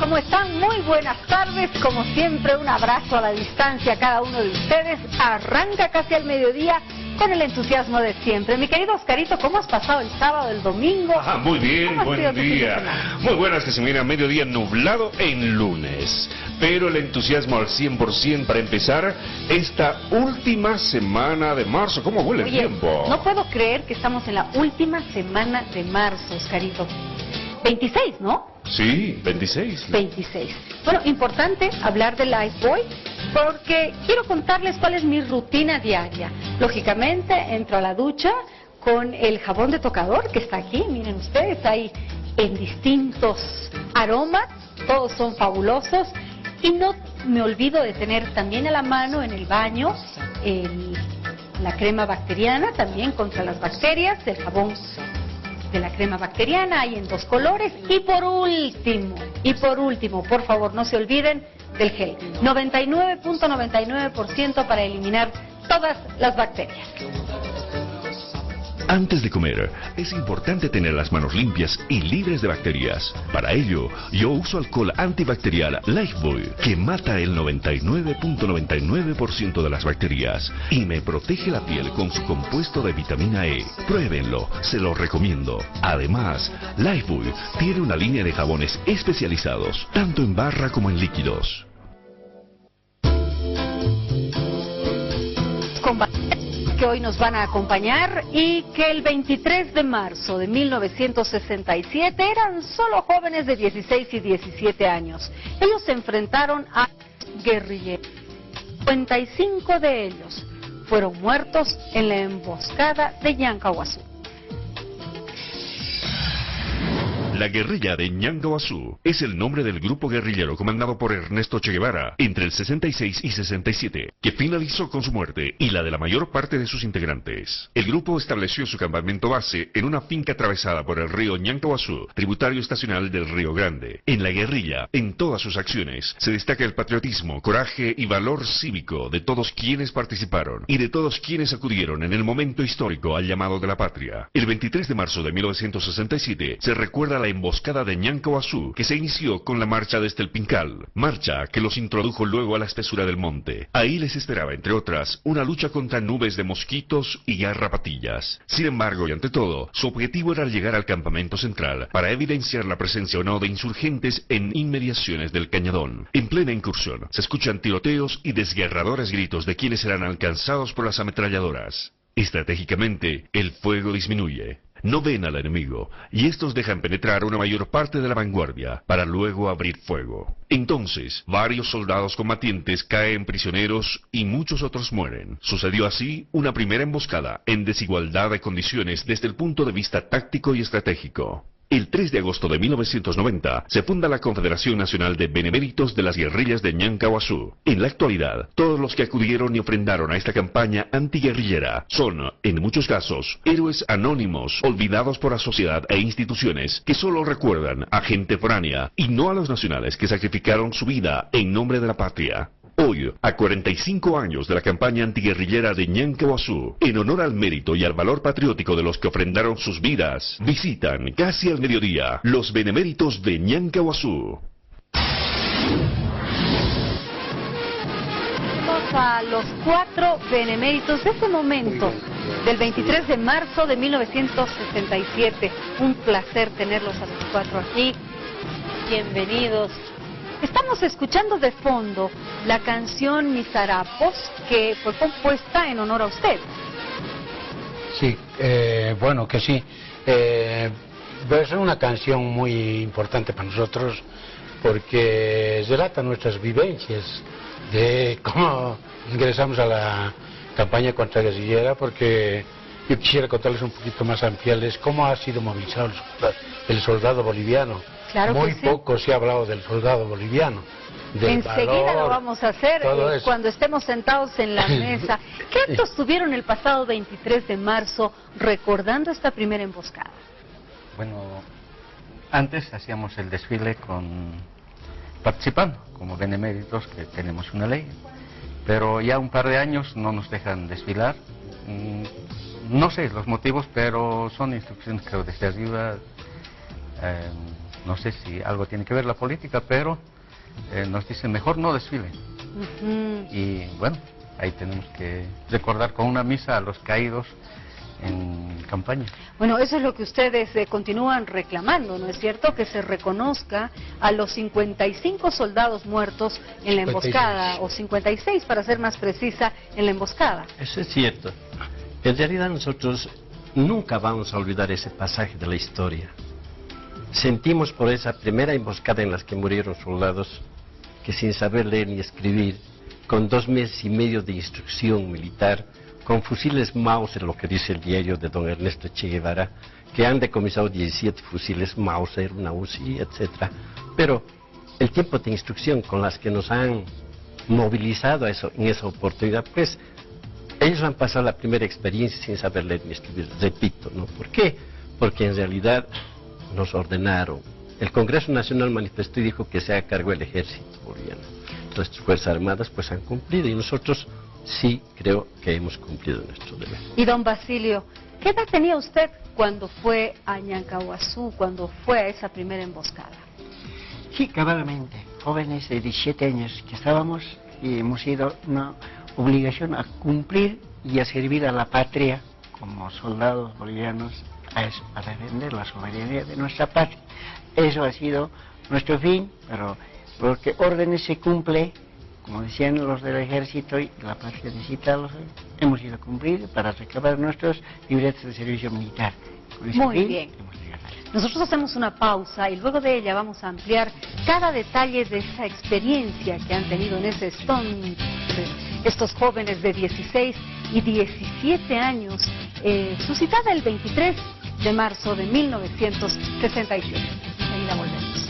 ¿cómo están? Muy buenas tardes, como siempre un abrazo a la distancia a cada uno de ustedes. Arranca casi al mediodía con el entusiasmo de siempre. Mi querido Oscarito, ¿cómo has pasado el sábado, el domingo? Muy bien, buen día. Muy buenas, que se mira mediodía nublado en lunes. Pero el entusiasmo al 100% para empezar esta última semana de marzo. ¿Cómo huele el tiempo? No puedo creer que estamos en la última semana de marzo, Oscarito. 26, ¿no? Sí, 26. 26. Bueno, importante hablar de Lifebuoy porque quiero contarles cuál es mi rutina diaria. Lógicamente, entro a la ducha con el jabón de tocador que está aquí. Miren ustedes, hay en distintos aromas, todos son fabulosos. Y no me olvido de tener también a la mano en el baño la crema bacteriana, también contra las bacterias, el jabón de la crema bacteriana, hay en 2 colores. Y por último, por favor, no se olviden del gel. 99.99% para eliminar todas las bacterias. Antes de comer, es importante tener las manos limpias y libres de bacterias. Para ello, yo uso alcohol antibacterial Lifebuoy, que mata el 99.99% de las bacterias y me protege la piel con su compuesto de vitamina E. Pruébenlo, se lo recomiendo. Además, Lifebuoy tiene una línea de jabones especializados, tanto en barra como en líquidos. Que hoy nos van a acompañar y que el 23 de marzo de 1967 eran solo jóvenes de 16 y 17 años. Ellos se enfrentaron a guerrilleros. 55 de ellos fueron muertos en la emboscada de Ñancahuazú. La guerrilla de Ñancahuazú es el nombre del grupo guerrillero comandado por Ernesto Che Guevara entre el 66 y 67, que finalizó con su muerte y la de la mayor parte de sus integrantes. El grupo estableció su campamento base en una finca atravesada por el río Ñancahuazú, tributario estacional del Río Grande. En la guerrilla, en todas sus acciones, se destaca el patriotismo, coraje y valor cívico de todos quienes participaron y de todos quienes acudieron en el momento histórico al llamado de la patria. El 23 de marzo de 1967 se recuerda la emboscada de Ñancahuazú, que se inició con la marcha desde el Pincal, marcha que los introdujo luego a la espesura del monte. Ahí les esperaba, entre otras, una lucha contra nubes de mosquitos y garrapatillas. Sin embargo, y ante todo, su objetivo era llegar al campamento central para evidenciar la presencia o no de insurgentes en inmediaciones del Cañadón. En plena incursión, se escuchan tiroteos y desgarradores gritos de quienes serán alcanzados por las ametralladoras. Estratégicamente, el fuego disminuye. No ven al enemigo, y estos dejan penetrar una mayor parte de la vanguardia, para luego abrir fuego. Entonces, varios soldados combatientes caen prisioneros y muchos otros mueren. Sucedió así una primera emboscada, en desigualdad de condiciones desde el punto de vista táctico y estratégico. El 3 de agosto de 1990 se funda la Confederación Nacional de Beneméritos de las Guerrillas de Ñancahuazú. En la actualidad, todos los que acudieron y ofrendaron a esta campaña antiguerrillera son, en muchos casos, héroes anónimos, olvidados por la sociedad e instituciones que solo recuerdan a gente foránea y no a los nacionales que sacrificaron su vida en nombre de la patria. Hoy, a 45 años de la campaña antiguerrillera de Ñancahuazú, en honor al mérito y al valor patriótico de los que ofrendaron sus vidas, visitan casi al mediodía los beneméritos de Ñancahuazú. A los 4 beneméritos de este momento, del 23 de marzo de 1967. Un placer tenerlos a los 4 aquí. Bienvenidos. Estamos escuchando de fondo la canción Mis Harapos, que fue compuesta en honor a usted. Sí, bueno, que sí. Es una canción muy importante para nosotros porque relata nuestras vivencias de cómo ingresamos a la campaña contraguerrillera, porque yo quisiera contarles un poquito más ampliarles cómo ha sido movilizado el soldado boliviano. Claro, muy que sí. poco se ha hablado del soldado boliviano. Enseguida lo vamos a hacer cuando estemos sentados en la mesa. ¿Qué actos tuvieron el pasado 23 de marzo recordando esta primera emboscada? Bueno, antes hacíamos el desfile participando como beneméritos, que tenemos una ley, pero ya un par de años no nos dejan desfilar. No sé los motivos, pero son instrucciones, creo, desde arriba. no sé si algo tiene que ver la política, pero nos dicen mejor no desfilen. Y bueno, ahí tenemos que recordar con una misa a los caídos en campaña. Bueno, eso es lo que ustedes continúan reclamando, ¿no es cierto? Que se reconozca a los 55 soldados muertos en la emboscada, 56. O 56 para ser más precisa, en la emboscada. Eso es cierto. En realidad nosotros nunca vamos a olvidar ese pasaje de la historia. Sentimos por esa primera emboscada en la que murieron soldados que sin saber leer ni escribir, con 2 meses y medio de instrucción militar, con fusiles Mauser, lo que dice el diario de don Ernesto Che Guevara, que han decomisado 17 fusiles Mauser, una UCI, etc. Pero el tiempo de instrucción con las que nos han movilizado en esa oportunidad, pues ellos han pasado la primera experiencia sin saber leer ni escribir, repito, ¿no? ¿Por qué? Porque en realidad nos ordenaron. El Congreso Nacional manifestó y dijo que se haga cargo el ejército boliviano. Nuestras Fuerzas Armadas pues han cumplido y nosotros sí creo que hemos cumplido nuestro deber. Y don Basilio, ¿qué edad tenía usted cuando fue a Ñancahuazú, cuando fue a esa primera emboscada? Sí, cabalmente, jóvenes de 17 años que estábamos y hemos ido una obligación a cumplir y a servir a la patria como soldados bolivianos para defender la soberanía de nuestra patria. Eso ha sido nuestro fin, pero porque órdenes se cumple, como decían los del ejército, y la patria necesita hemos ido a cumplir para recabar nuestros libretos de servicio militar. Muy bien. Nosotros hacemos una pausa y luego de ella vamos a ampliar cada detalle de esa experiencia que han tenido en ese Stone, estos jóvenes de 16 y 17 años, suscitada el 23 de marzo de 1967. Enseguida volvemos.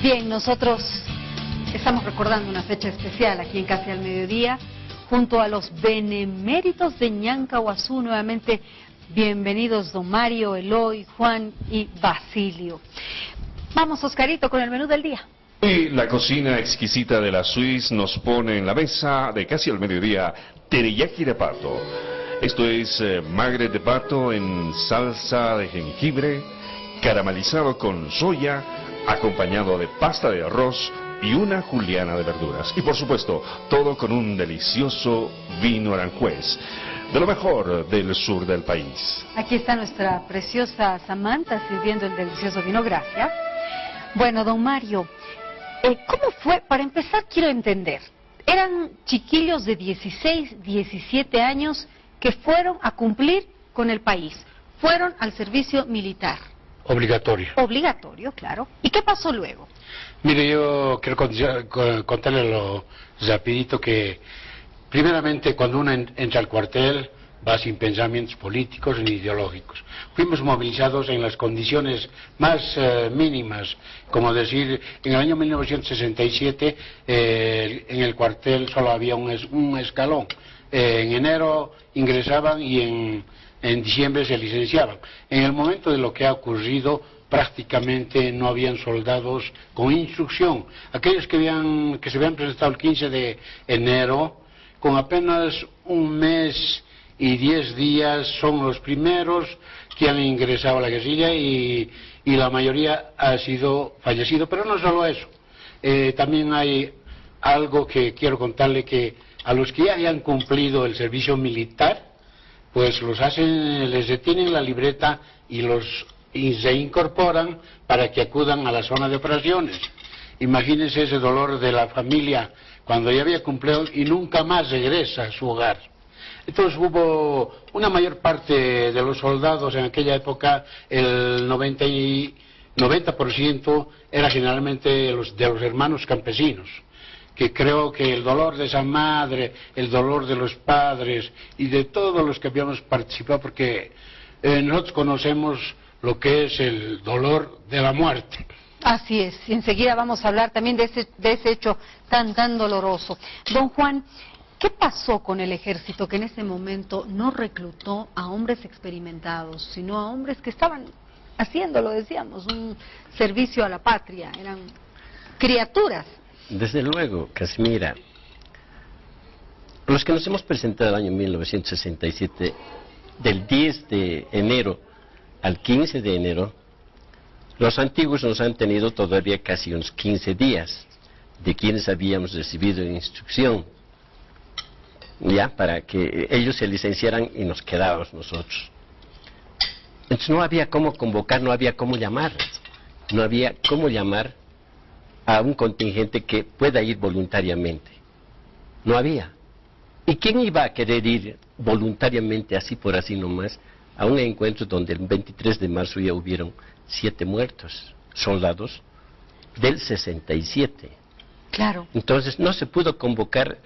Bien, nosotros estamos recordando una fecha especial aquí en Casi al Mediodía, junto a los beneméritos de Ñancahuazú. Nuevamente, bienvenidos don Mario, Eloy, Juan y Basilio. Vamos, Oscarito, con el menú del día. Y la cocina exquisita de la Suisse nos pone en la mesa de Casi al Mediodía teriyaki de pato. Esto es magre de pato en salsa de jengibre, caramelizado con soya, acompañado de pasta de arroz y una juliana de verduras. Y por supuesto, todo con un delicioso vino aranjuez, de lo mejor del sur del país. Aquí está nuestra preciosa Samantha sirviendo el delicioso vino, gracias. Bueno, don Mario, ¿cómo fue? Para empezar quiero entender. Eran chiquillos de 16, 17 años que fueron a cumplir con el país. Fueron al servicio militar. Obligatorio. Obligatorio, claro. ¿Y qué pasó luego? Mire, yo quiero contarle lo rapidito que, primeramente, cuando uno entra al cuartel, va sin pensamientos políticos ni ideológicos. Fuimos movilizados en las condiciones más mínimas, como decir, en el año 1967 en el cuartel solo había un escalón. En enero ingresaban y en diciembre se licenciaban. En el momento de lo que ha ocurrido, prácticamente no habían soldados con instrucción. Aquellos que se habían presentado el 15 de enero, con apenas un mes y 10 días, son los primeros que han ingresado a la guerrilla y la mayoría ha sido fallecido. Pero no solo eso, también hay algo que quiero contarle, que a los que ya hayan cumplido el servicio militar, pues les detienen la libreta y se incorporan para que acudan a la zona de operaciones. Imagínense ese dolor de la familia cuando ya había cumplido y nunca más regresa a su hogar. Entonces hubo una mayor parte de los soldados en aquella época, el 90% era generalmente de los hermanos campesinos, que creo que el dolor de esa madre, el dolor de los padres y de todos los que habíamos participado, porque nosotros conocemos lo que es el dolor de la muerte. Así es, y enseguida vamos a hablar también de ese hecho tan doloroso. Don Juan, ¿qué pasó con el ejército que en ese momento no reclutó a hombres experimentados, sino a hombres que estaban haciendo, lo decíamos, un servicio a la patria? Eran criaturas. Desde luego, Casimira, Los que nos hemos presentado el año 1967, del 10 de enero al 15 de enero, los antiguos nos han tenido todavía casi unos 15 días, de quienes habíamos recibido instrucción, ya, para que ellos se licenciaran y nos quedábamos nosotros. Entonces no había cómo convocar, no había cómo llamar, no había cómo llamar a un contingente que pueda ir voluntariamente. No había. ¿Y quién iba a querer ir voluntariamente, así por así nomás, a un encuentro donde el 23 de marzo ya hubieron 7 muertos, soldados del 67? Claro. Entonces no se pudo convocar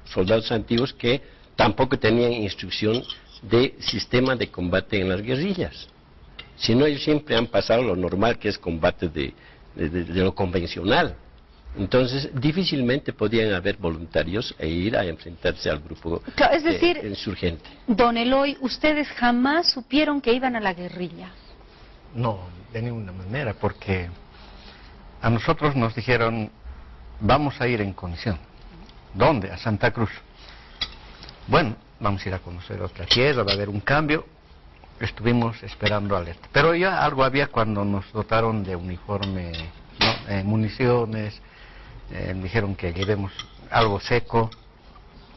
soldados antiguos que tampoco tenían instrucción de sistema de combate en las guerrillas. Sino ellos siempre han pasado lo normal, que es combate de lo convencional. Entonces difícilmente podían haber voluntarios e ir a enfrentarse al grupo claro, es decir, insurgente. Don Eloy, ¿ustedes jamás supieron que iban a la guerrilla? No, de ninguna manera, porque a nosotros nos dijeron, vamos a ir en comisión. ¿Dónde? A Santa Cruz. Bueno, vamos a ir a conocer otra tierra, va a haber un cambio. Estuvimos esperando alerta. Pero ya algo había cuando nos dotaron de uniforme, ¿no? Municiones, dijeron que llevemos algo seco,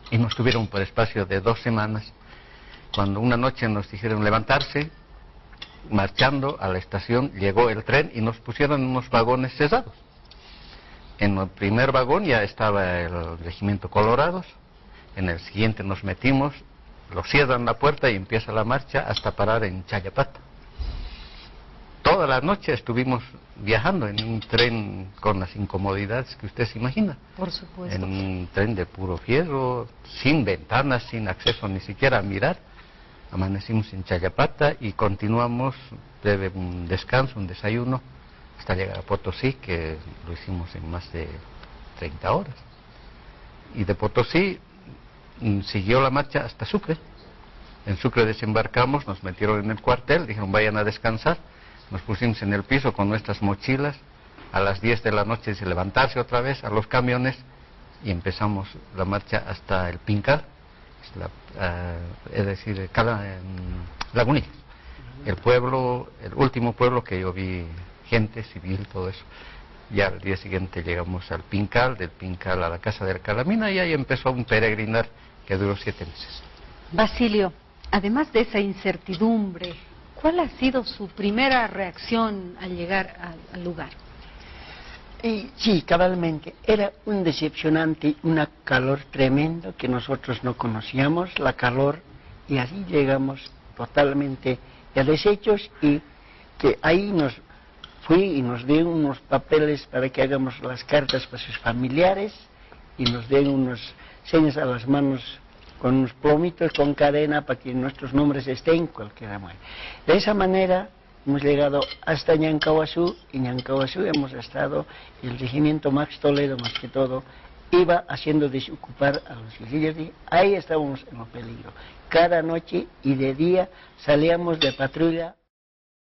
y nos tuvieron por espacio de 2 semanas. Cuando una noche nos dijeron levantarse, marchando a la estación, llegó el tren y nos pusieron en unos vagones cesados. En el primer vagón ya estaba el regimiento Colorados, en el siguiente nos metimos, lo cierran la puerta y empieza la marcha hasta parar en Chayapata. Toda la noche estuvimos viajando en un tren con las incomodidades que usted se imagina. Por supuesto. En un tren de puro fierro, sin ventanas, sin acceso ni siquiera a mirar. Amanecimos en Chayapata y continuamos, breve un descanso, un desayuno, hasta llegar a Potosí, que lo hicimos en más de 30 horas. Y de Potosí siguió la marcha hasta Sucre. En Sucre desembarcamos, nos metieron en el cuartel, dijeron vayan a descansar. Nos pusimos en el piso con nuestras mochilas. A las 10 de la noche dice levantarse otra vez a los camiones y empezamos la marcha hasta el Pincal, es decir, Lagunillas, el pueblo, el último pueblo que yo vi gente civil, todo eso. Ya al día siguiente llegamos al Pincal, del Pincal a la Casa del Calamina, y ahí empezó un peregrinar que duró 7 meses. Basilio, además de esa incertidumbre, ¿cuál ha sido su primera reacción al llegar al lugar? Sí, cabalmente. Era un decepcionante, una calor tremendo que nosotros no conocíamos, la calor, y así llegamos totalmente a deshechos, y que ahí nos fui y nos dieron unos papeles para que hagamos las cartas para sus familiares, y nos dieron unos señas a las manos con unos plomitos con cadena para que nuestros nombres estén cualquiera manera. De esa manera hemos llegado hasta Ñancahuazú, y en Ñancahuazú hemos estado, el regimiento Max Toledo más que todo iba haciendo desocupar a los guerrillas, y ahí estábamos en el peligro. Cada noche y de día salíamos de patrulla